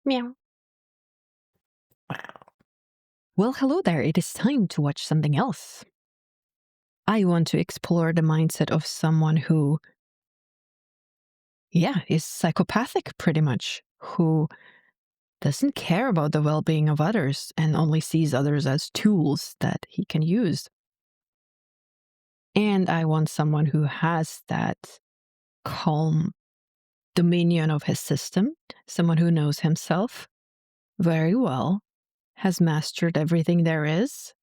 Meow. Well, hello there. It is time to watch something else. I want to explore the mindset of someone who, is psychopathic pretty much, who doesn't care about the well being of others and only sees others as tools that he can use. And I want someone who has that calm dominion of his system, someone who knows himself very well, has mastered everything there is,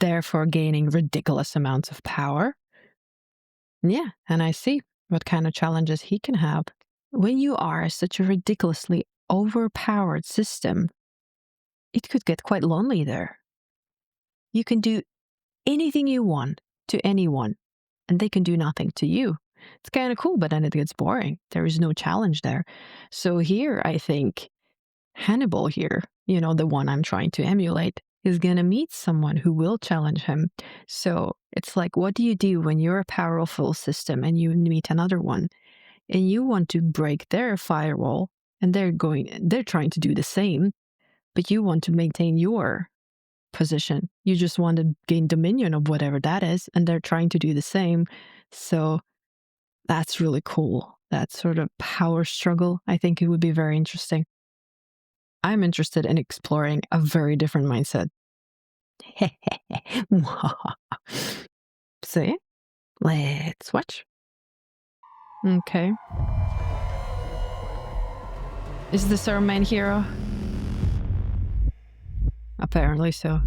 therefore gaining ridiculous amounts of power. Yeah, and I see what kind of challenges he can have. When you are such a ridiculously overpowered system, it could get quite lonely there. You can do anything you want to anyone, and they can do nothing to you. It's kind of cool, but then it gets boring. There is no challenge there. So here, I think Hannibal here, the one I'm trying to emulate, is going to meet someone who will challenge him. So it's like, what do you do when you're a powerful system and you meet another one and you want to break their firewall and they're trying to do the same, but you want to maintain your position. You just want to gain dominion of whatever that is, and they're trying to do the same. So that's really cool. That sort of power struggle, I think it would be very interesting. I'm interested in exploring a very different mindset. See? Let's watch. Okay. Is this our main hero? Apparently so.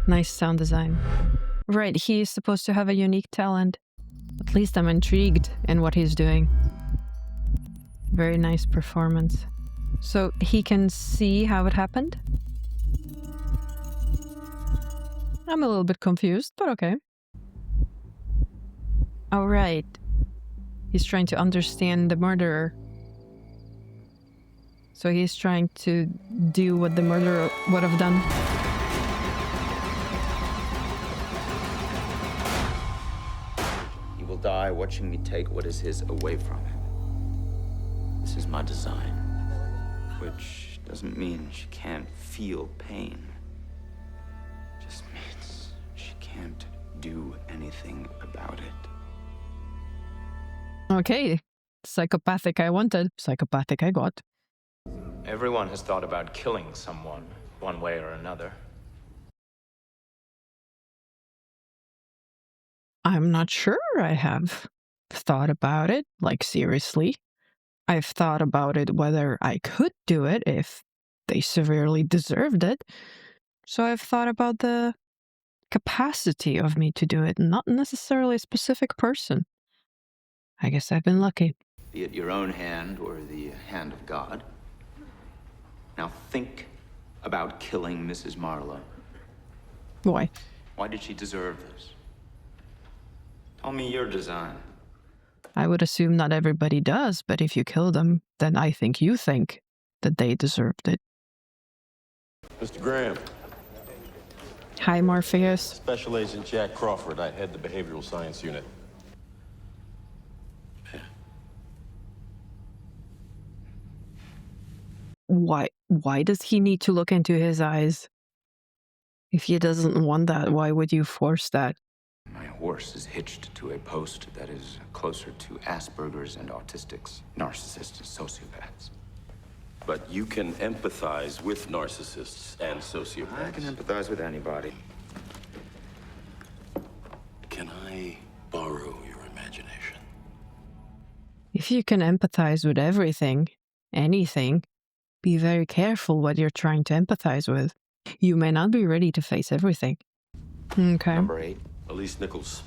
Nice sound design. Right, he is supposed to have a unique talent. At least I'm intrigued in what he's doing. Very nice performance. So he can see how it happened? I'm a little bit confused, but okay. All right. He's trying to understand the murderer. So he's trying to do what the murderer would have done. He will die watching me take what is his away from him. This is my design. Which doesn't mean she can't feel pain. Just means she can't do anything about it. Okay. Psychopathic I wanted, psychopathic I got. Everyone has thought about killing someone, one way or another. I'm not sure I have thought about it, like seriously. I've thought about it whether I could do it if they severely deserved it. So I've thought about the capacity of me to do it, not necessarily a specific person. I guess I've been lucky. Be it your own hand or the hand of God. Now think about killing Mrs. Marlowe. Why? Why did she deserve this? Tell me your design. I would assume not everybody does, but if you kill them, then I think you think that they deserved it. Mr. Graham. Hi, Morpheus. Special Agent Jack Crawford. I head the Behavioral Science Unit. Why does he need to look into his eyes? If he doesn't want that, why would you force that? My horse is hitched to a post that is closer to Asperger's and autistics, narcissists and sociopaths. But you can empathize with narcissists and sociopaths. I can empathize with anybody. Can I borrow your imagination? If you can empathize with everything, anything, be very careful what you're trying to empathize with. You may not be ready to face everything. Okay. Number 8. Elise Nichols.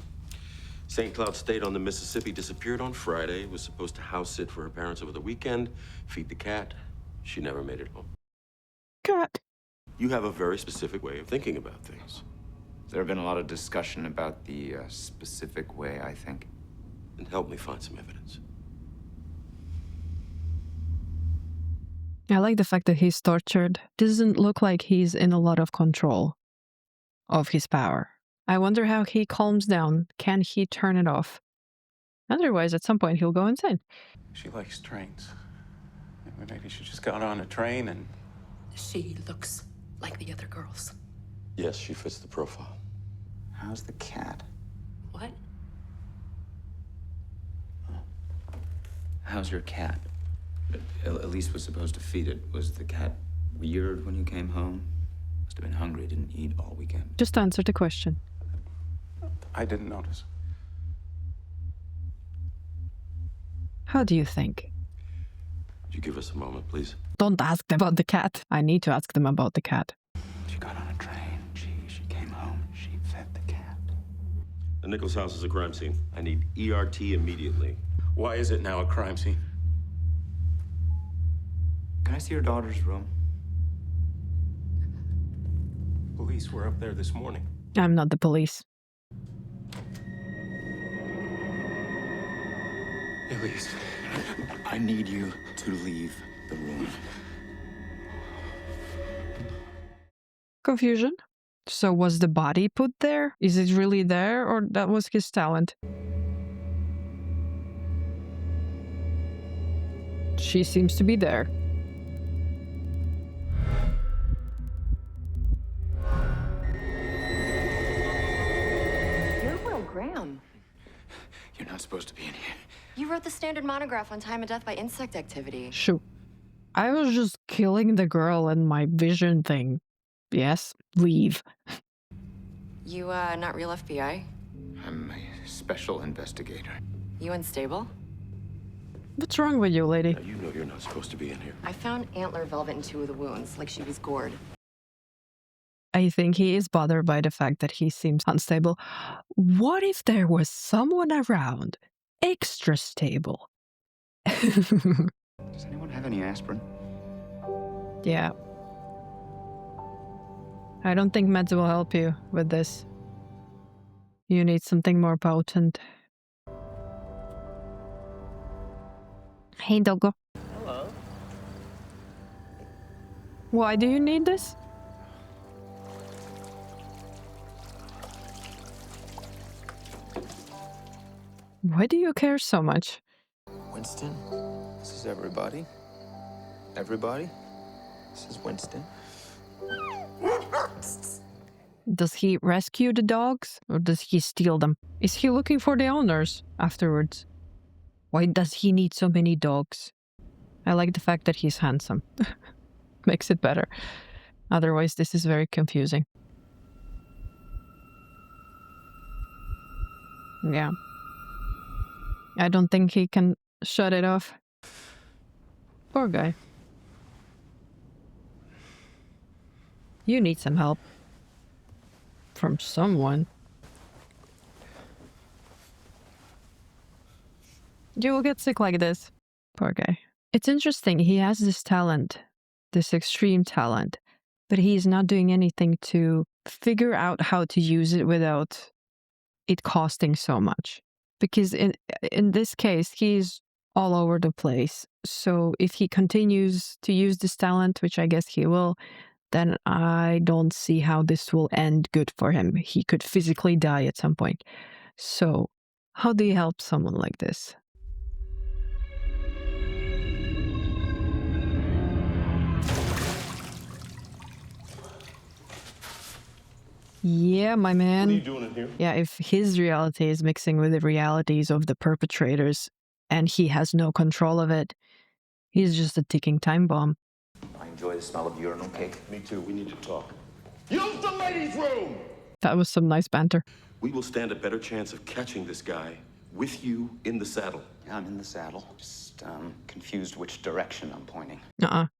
St. Cloud State on the Mississippi disappeared on Friday. Was supposed to house sit for her parents over the weekend, feed the cat. She never made it home. Cat. You have a very specific way of thinking about things. There have been a lot of discussion about the specific way I think. And help me find some evidence. I like the fact that he's tortured. Doesn't look like he's in a lot of control of his power. I wonder how he calms down. Can he turn it off? Otherwise, at some point, he'll go insane. She likes trains. maybe she just got on a train and... She looks like the other girls. Yes, she fits the profile. How's the cat? What? How's your cat? Elise was supposed to feed it. Was the cat weird when you came home? Must have been hungry, didn't eat all weekend. Just answer the question. I didn't notice. How do you think? Would you give us a moment, please? Don't ask them about the cat. I need to ask them about the cat. She got on a train. She came home. She fed the cat. The Nichols house is a crime scene. I need ERT immediately. Why is it now a crime scene? Can I see your daughter's room? Police were up there this morning. I'm not the police. Elise. I need you to leave the room. Confusion. So was the body put there? Is it really there, or that was his talent? She seems to be there. You're Will Graham. You're not supposed to be in here. You wrote the standard monograph on time of death by insect activity. Shoot. I was just killing the girl in my vision thing. Yes, leave. You, not real FBI? I'm a special investigator. You unstable? What's wrong with you, lady? Now, you know you're not supposed to be in here. I found antler velvet in 2 of the wounds, like she was gored. I think he is bothered by the fact that he seems unstable. What if there was someone around, extra stable? Does anyone have any aspirin? Yeah. I don't think meds will help you with this. You need something more potent. Hey, doggo. Hello. Why do you need this? Why do you care so much? Winston? This is everybody? Everybody? This is Winston. Does he rescue the dogs or does he steal them? Is he looking for the owners afterwards? Why does he need so many dogs? I like the fact that he's handsome. Makes it better. Otherwise, this is very confusing. Yeah. I don't think he can shut it off. Poor guy. You need some help. From someone. You will get sick like this. Poor guy. It's interesting. He has this talent, this extreme talent, but he's not doing anything to figure out how to use it without it costing so much. Because in this case, he's all over the place. So if he continues to use this talent, which I guess he will, then I don't see how this will end good for him. He could physically die at some point. So how do you help someone like this? Yeah, my man. What are you doing in here? Yeah, if his reality is mixing with the realities of the perpetrators and he has no control of it, he's just a ticking time bomb. I enjoy the smell of urinal cake. Me too. We need to talk. Use the ladies' room! That was some nice banter. We will stand a better chance of catching this guy with you in the saddle. Yeah, I'm in the saddle. Just confused which direction I'm pointing.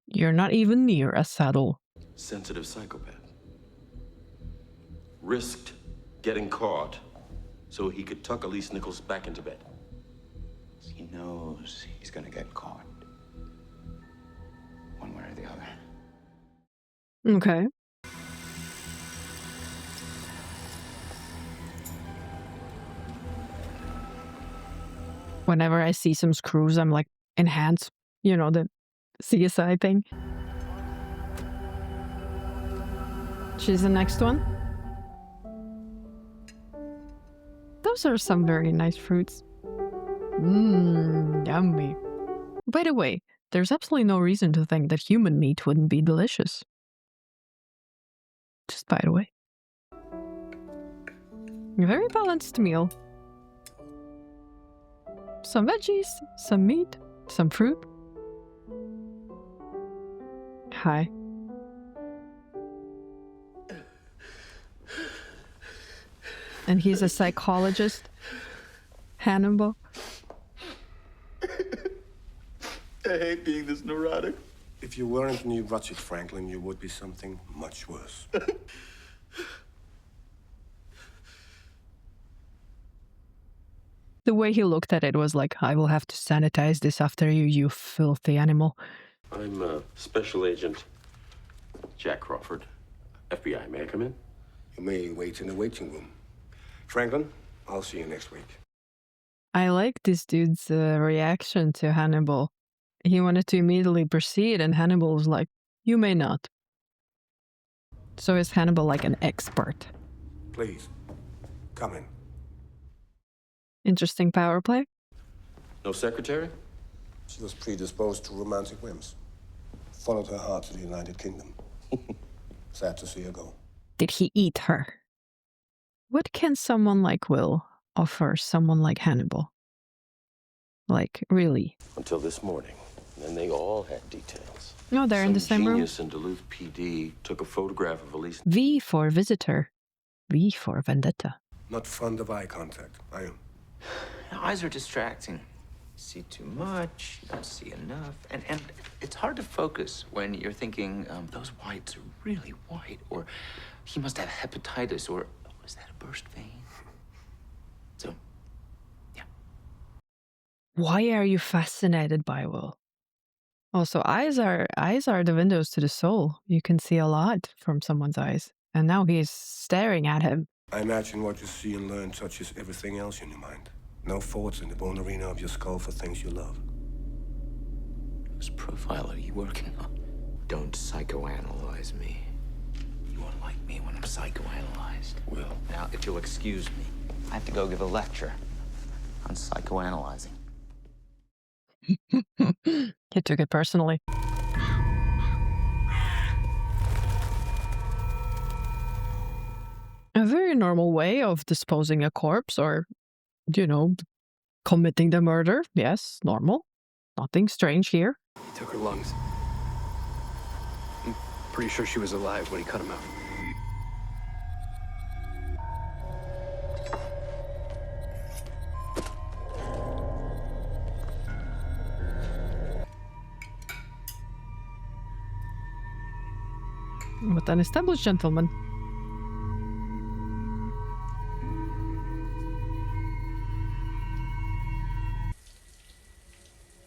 You're not even near a saddle. Sensitive psychopath. Risked getting caught so he could tuck Elise Nichols back into bed. He knows he's gonna get caught. One way or the other. Okay. Whenever I see some screws, I'm like, enhance, you know, the CSI thing. She's the next one. Those are some very nice fruits. Mmm, yummy. By the way, there's absolutely no reason to think that human meat wouldn't be delicious. Just by the way. A very balanced meal. Some veggies, some meat, some fruit. Hi. And he's a psychologist. Hannibal. I hate being this neurotic. If you weren't neurotic, Franklin, you would be something much worse. The way he looked at it was like, I will have to sanitize this after you, you filthy animal. I'm Special Agent Jack Crawford, FBI. May I come in? You may wait in the waiting room. Franklin, I'll see you next week. I like this dude's reaction to Hannibal. He wanted to immediately proceed, and Hannibal was like, you may not. So is Hannibal like an expert? Please, come in. Interesting power play. No secretary? She was predisposed to romantic whims. Followed her heart to the United Kingdom. Sad to see her go. Did he eat her? What can someone like Will offer someone like Hannibal? Like, really? Until this morning. Then they all had details. No, they're in the same room. Genius in Duluth PD took a photograph of Elise. V for visitor. V for vendetta. Not fond of eye contact, I am. Eyes are distracting. You see too much, you don't see enough. And it's hard to focus when you're thinking, those whites are really white, or he must have hepatitis, or oh, is that a burst vein? So, yeah. Why are you fascinated by Will? Also, eyes are the windows to the soul. You can see a lot from someone's eyes. And now he's staring at him. I imagine what you see and learn touches everything else in your mind. No thoughts in the bone arena of your skull for things you love. Whose profile are you working on? Don't psychoanalyze me. You won't like me when I'm psychoanalyzed. Will. Now, if you'll excuse me, I have to go give a lecture on psychoanalyzing. He took it personally. A very normal way of disposing a corpse or, you know, committing the murder. Yes, normal. Nothing strange here. He took her lungs. I'm pretty sure she was alive when he cut him out. But an established gentleman.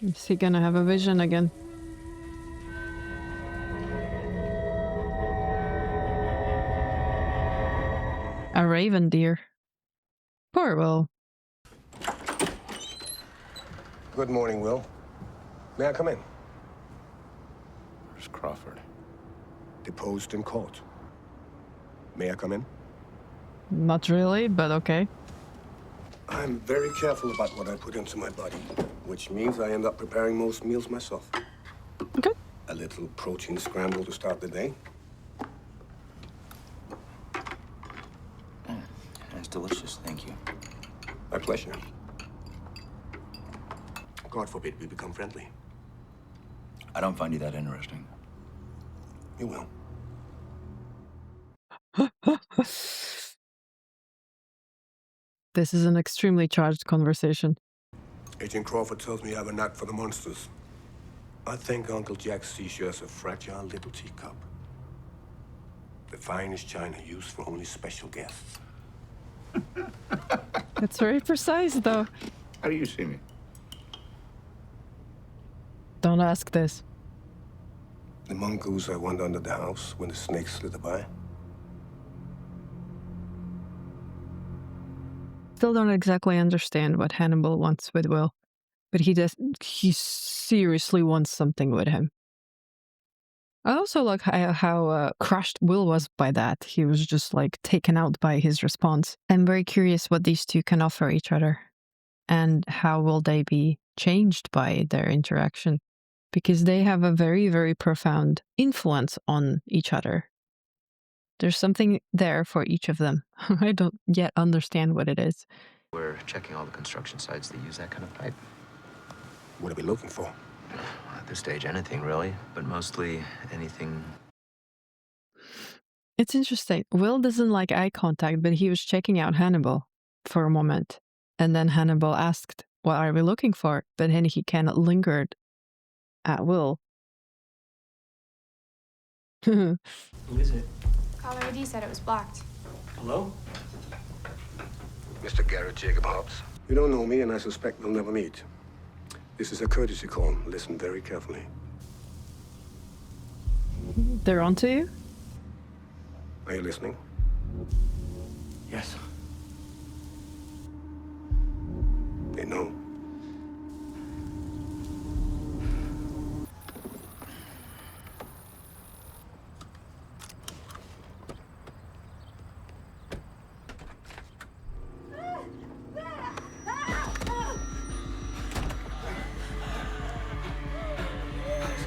Is he gonna have a vision again? A raven deer. Poor Will. Good morning, Will. May I come in? Where's Crawford? Deposed in court. May I come in? Not really, but okay. I'm very careful about what I put into my body, which means I end up preparing most meals myself. Okay. A little protein scramble to start the day. That's delicious, thank you. My pleasure. God forbid we become friendly. I don't find you that interesting. You will. This is an extremely charged conversation. Agent Crawford tells me I have a knack for the monsters. I think Uncle Jack sees you as a fragile little teacup. The finest china used for only special guests. It's very precise, though. How do you see me? Don't ask this. The mongoose I went under the house when the snakes slid by. Still don't exactly understand what Hannibal wants with Will, but he seriously wants something with him. I also like how crushed Will was by that. He was just like taken out by his response. I'm very curious what these two can offer each other, and how will they be changed by their interaction. because they have a very, very profound influence on each other. There's something there for each of them. I don't yet understand what it is. We're checking all the construction sites that use that kind of pipe. What are we looking for? At this stage, anything really, but mostly anything. It's interesting. Will doesn't like eye contact, but he was checking out Hannibal for a moment. And then Hannibal asked, "What are we looking for?" But then he kind of lingered at Will. Who is it? Caller ID said it was blocked. Hello? Mr. Garrett Jacob Hobbs. You don't know me, and I suspect we'll never meet. This is a courtesy call. Listen very carefully. They're onto you? Are you listening? Yes. They know.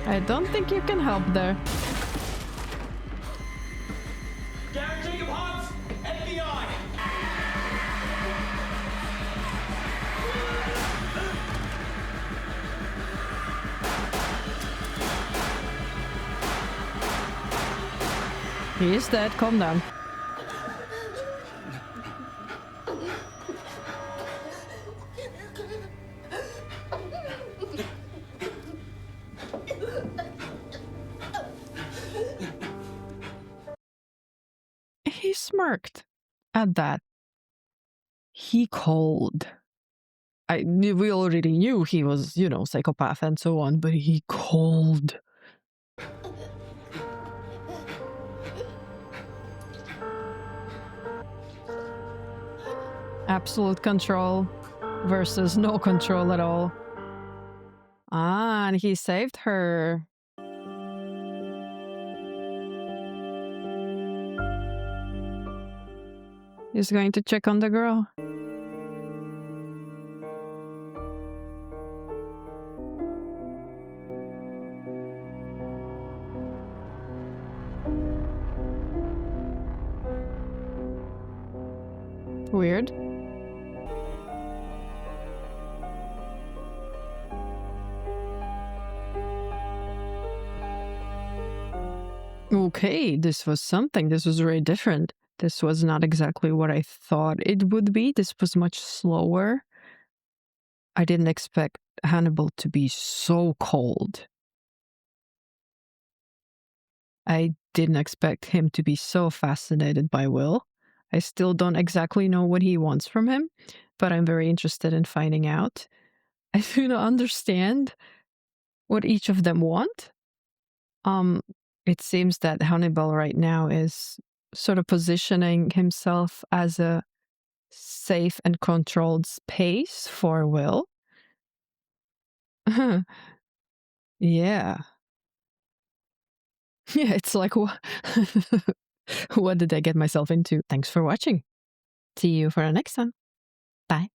I don't think you can help there. Garrett Jacob Hobbs, FBI! He is dead. Calm down. He smirked at that. He cold. We already knew he was, psychopath and so on, but he cold. Absolute control versus no control at all. Ah, and he saved her. He's going to check on the girl. Weird. Okay, this was something. This was very different. This was not exactly what I thought it would be. This was much slower. I didn't expect Hannibal to be so cold. I didn't expect him to be so fascinated by Will. I still don't exactly know what he wants from him, but I'm very interested in finding out. I do not understand what each of them want. It seems that Hannibal right now is sort of positioning himself as a safe and controlled space for Will. Yeah. Yeah, it's like, what did I get myself into? Thanks for watching. See you for the next one. Bye.